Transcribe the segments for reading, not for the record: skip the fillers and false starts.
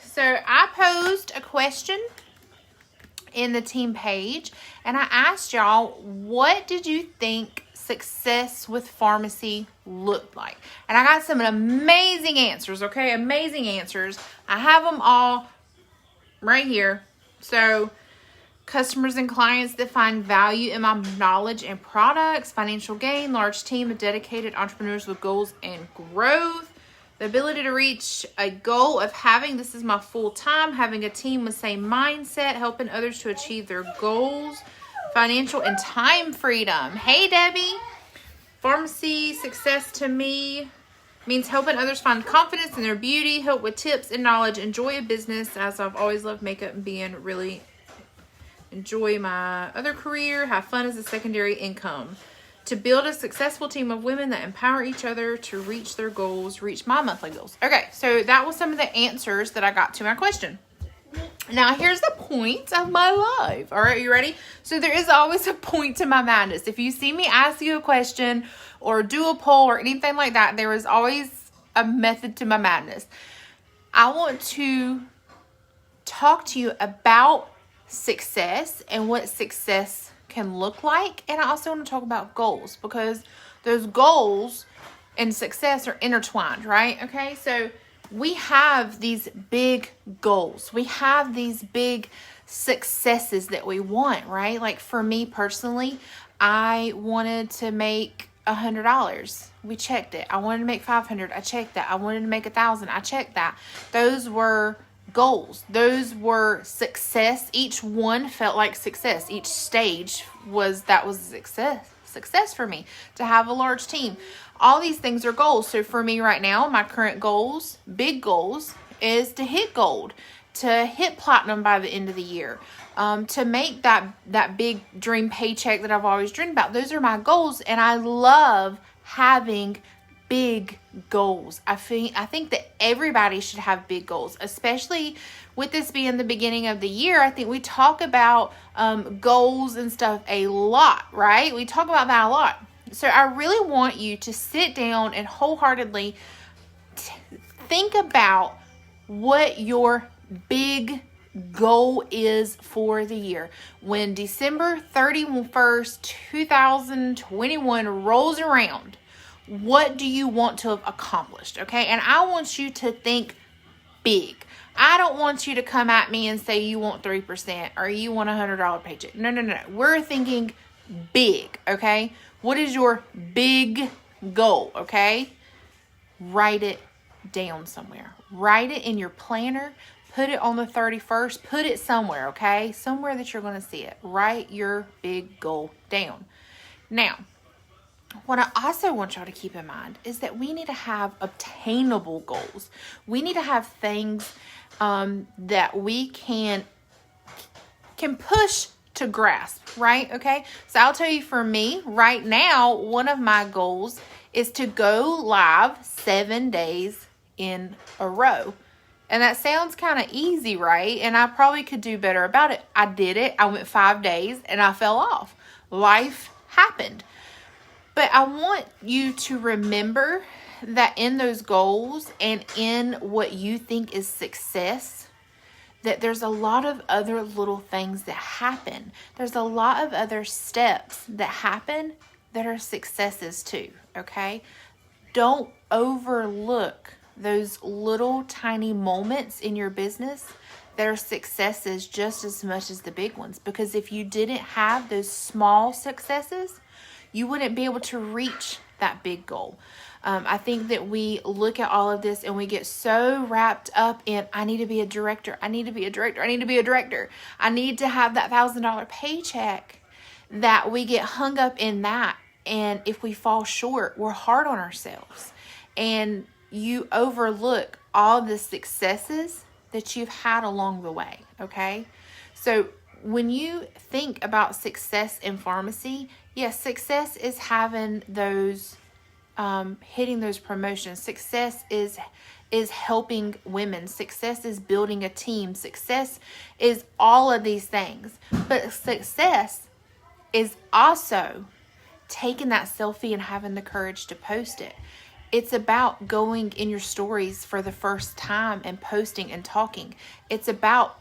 So I posed a question in the team page, and I asked y'all, what did you think success with pharmacy looked like? And I got some amazing answers, okay? Amazing answers. I have them all right here. So, customers and clients that find value in my knowledge and products, financial gain, large team of dedicated entrepreneurs with goals and growth, the ability to reach a goal of having, this is my full time, having a team with same mindset, helping others to achieve their goals, financial and time freedom. Hey, Debbie. Pharmacy success to me means helping others find confidence in their beauty, help with tips and knowledge, enjoy a business, as I've always loved makeup and being really enjoy my other career, have fun as a secondary income. To build a successful team of women that empower each other to reach their goals, reach my monthly goals. Okay, so that was some of the answers that I got to my question. Now, here's the point of my life. All right, you ready? So there is always a point to my madness. If you see me ask you a question or do a poll or anything like that, there is always a method to my madness. I want to talk to you about success and what success can look like, and I also want to talk about goals, because those goals and success are intertwined, right? Okay, so we have these big goals, we have these big successes that we want, right? Like for me personally, I wanted to make $100. We checked it. I wanted to make 500. I checked that. I wanted to make 1,000. I checked that. Those were goals. Those were success. Each one felt like success. Each stage was success for me to have a large team. All these things are goals. So for me right now, my current goals, big goals, is to hit gold, to hit platinum by the end of the year, to make that big dream paycheck that I've always dreamed about. Those are my goals, and I love having big goals. I think that everybody should have big goals, especially with this being the beginning of the year. I think we talk about goals and stuff a lot, right? We talk about that a lot. So I really want you to sit down and wholeheartedly think about what your big goal is for the year. When December 31st, 2021 rolls around, what do you want to have accomplished? Okay. And I want you to think big. I don't want you to come at me and say you want 3% or you want $100 paycheck. No. We're thinking big. Okay. What is your big goal? Okay. Write it down somewhere. Write it in your planner. Put it on the 31st. Put it somewhere. Okay. Somewhere that you're going to see it. Write your big goal down. Now, what I also want y'all to keep in mind is that we need to have obtainable goals. We need to have things that we can push to grasp, right? Okay. So I'll tell you, for me right now, one of my goals is to go live 7 days in a row. And that sounds kind of easy, right? And I probably could do better about it. I did it. I went 5 days and I fell off. Life happened. But I want you to remember that in those goals and in what you think is success, that there's a lot of other little things that happen. There's a lot of other steps that happen that are successes too, okay? Don't overlook those little tiny moments in your business that are successes just as much as the big ones. Because if you didn't have those small successes, you wouldn't be able to reach that big goal. I think that we look at all of this and we get so wrapped up in, I need to be a director. I need to be a director. I need to be a director. I need to have that $1,000 paycheck, that we get hung up in that. And if we fall short, we're hard on ourselves. And you overlook all the successes that you've had along the way. Okay. So when you think about success in pharmacy, yes, success is having those, hitting those promotions. Success is helping women. Success is building a team. Success is all of these things. But success is also taking that selfie and having the courage to post it. It's about going in your stories for the first time and posting and talking. It's about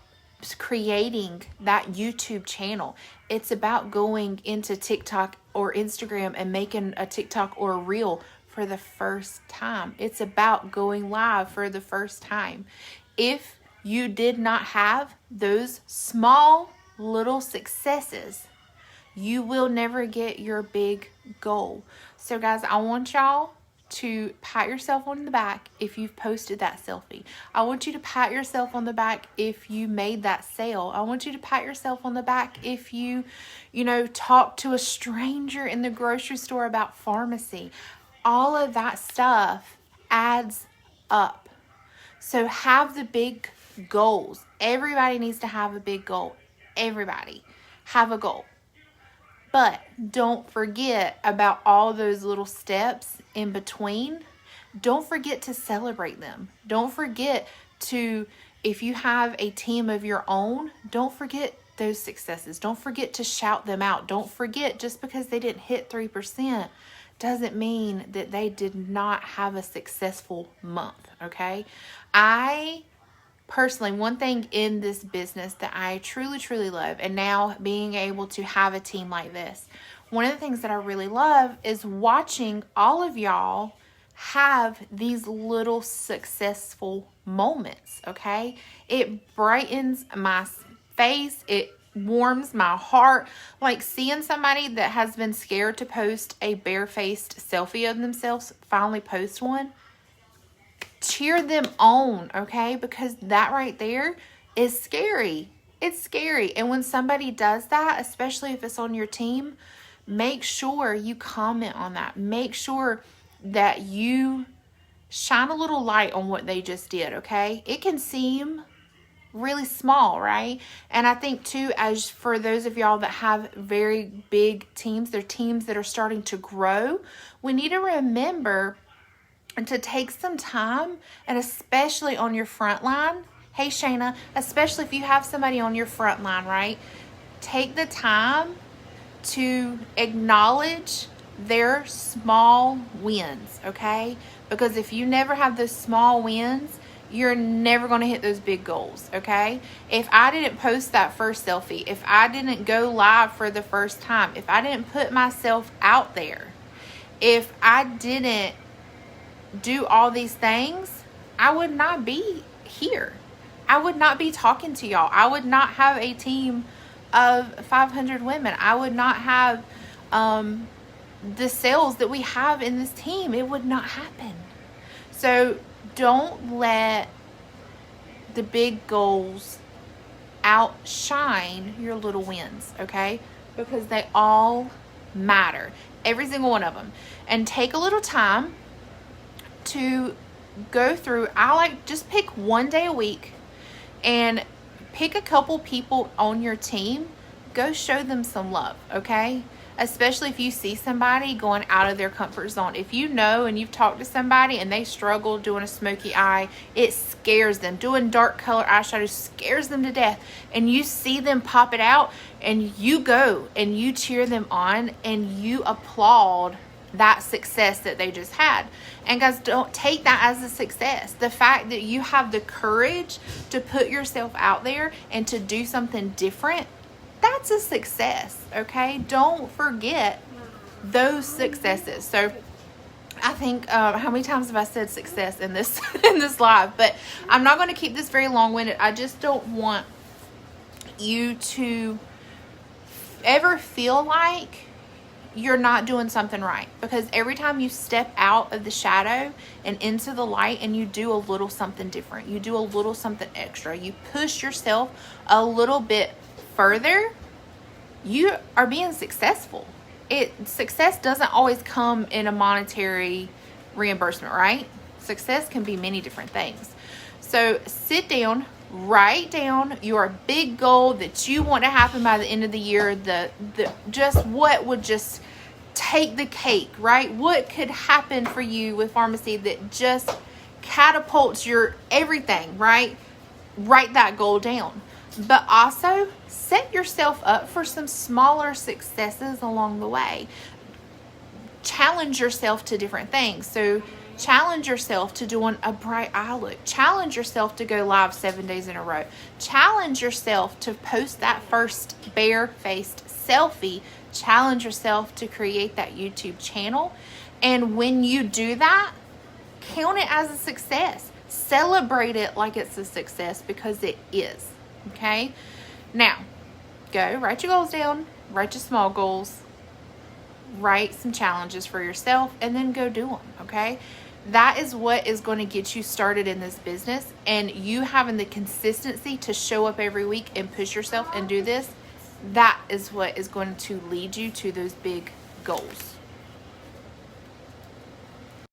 creating that YouTube channel. It's about going into TikTok or Instagram and making a TikTok or a reel for the first time. It's about going live for the first time. If you did not have those small little successes, you will never get your big goal. So guys, I want y'all to pat yourself on the back if you've posted that selfie. I want you to pat yourself on the back if you made that sale. I want you to pat yourself on the back if you talked to a stranger in the grocery store about pharmacy. All of that stuff adds up. So have the big goals. Everybody needs to have a big goal. Everybody have a goal. But don't forget about all those little steps in between. Don't forget to celebrate them. Don't forget to, if you have a team of your own, don't forget those successes. Don't forget to shout them out. Don't forget, just because they didn't hit 3% doesn't mean that they did not have a successful month, okay? I personally, one thing in this business that I truly, truly love, and now being able to have a team like this, one of the things that I really love is watching all of y'all have these little successful moments, okay? It brightens my face. It warms my heart. Like seeing somebody that has been scared to post a barefaced selfie of themselves finally post one. Cheer them on, okay? Because that right there is scary. It's scary. And when somebody does that, especially if it's on your team, make sure you comment on that. Make sure that you shine a little light on what they just did, okay? It can seem really small, right? And I think too, as for those of y'all that have very big teams, they're teams that are starting to grow, we need to remember and to take some time, and especially on your front line. Hey, Shayna, especially if you have somebody on your front line, right? Take the time to acknowledge their small wins, okay? Because if you never have those small wins, you're never going to hit those big goals, okay? If I didn't post that first selfie, if I didn't go live for the first time, if I didn't put myself out there, if I didn't do all these things, I would not be here. I would not be talking to y'all. I would not have a team of 500 women. I would not have the sales that we have in this team. It would not happen. So don't let the big goals outshine your little wins, okay? Because they all matter. Every single one of them. And take a little time to go through. I like just pick one day a week and pick a couple people on your team. Go show them some love, okay? Especially if you see somebody going out of their comfort zone. If you know and you've talked to somebody and they struggle doing a smoky eye, it scares them. Doing dark color eyeshadow scares them to death. And you see them pop it out and you go and you cheer them on and you applaud that success that they just had. And guys, don't take that as a success. The fact that you have the courage to put yourself out there and to do something different, that's a success, okay? Don't forget those successes. So I think, how many times have I said success in this in this live? But I'm not going to keep this very long-winded. I just don't want you to ever feel like you're not doing something right, because every time you step out of the shadow and into the light and you do a little something different, you do a little something extra, you push yourself a little bit further, you are being successful. Success doesn't always come in a monetary reimbursement, right? Success can be many different things. So sit down, write down your big goal that you want to happen by the end of the year, the just what would just take the cake, right? What could happen for you with pharmacy that just catapults your everything, right? Write that goal down. But also set yourself up for some smaller successes along the way. Challenge yourself to different things. So Challenge yourself to doing a bright eye look. Challenge yourself to go live 7 days in a row. Challenge yourself to post that first bare-faced selfie. Challenge yourself to create that YouTube channel. And when you do that, count it as a success. Celebrate it like it's a success, because it is. Okay? Now, go write your goals down. Write your small goals. Write some challenges for yourself, and then go do them. Okay? That is what is going to get you started in this business, and you having the consistency to show up every week and push yourself and do this, that is what is going to lead you to those big goals.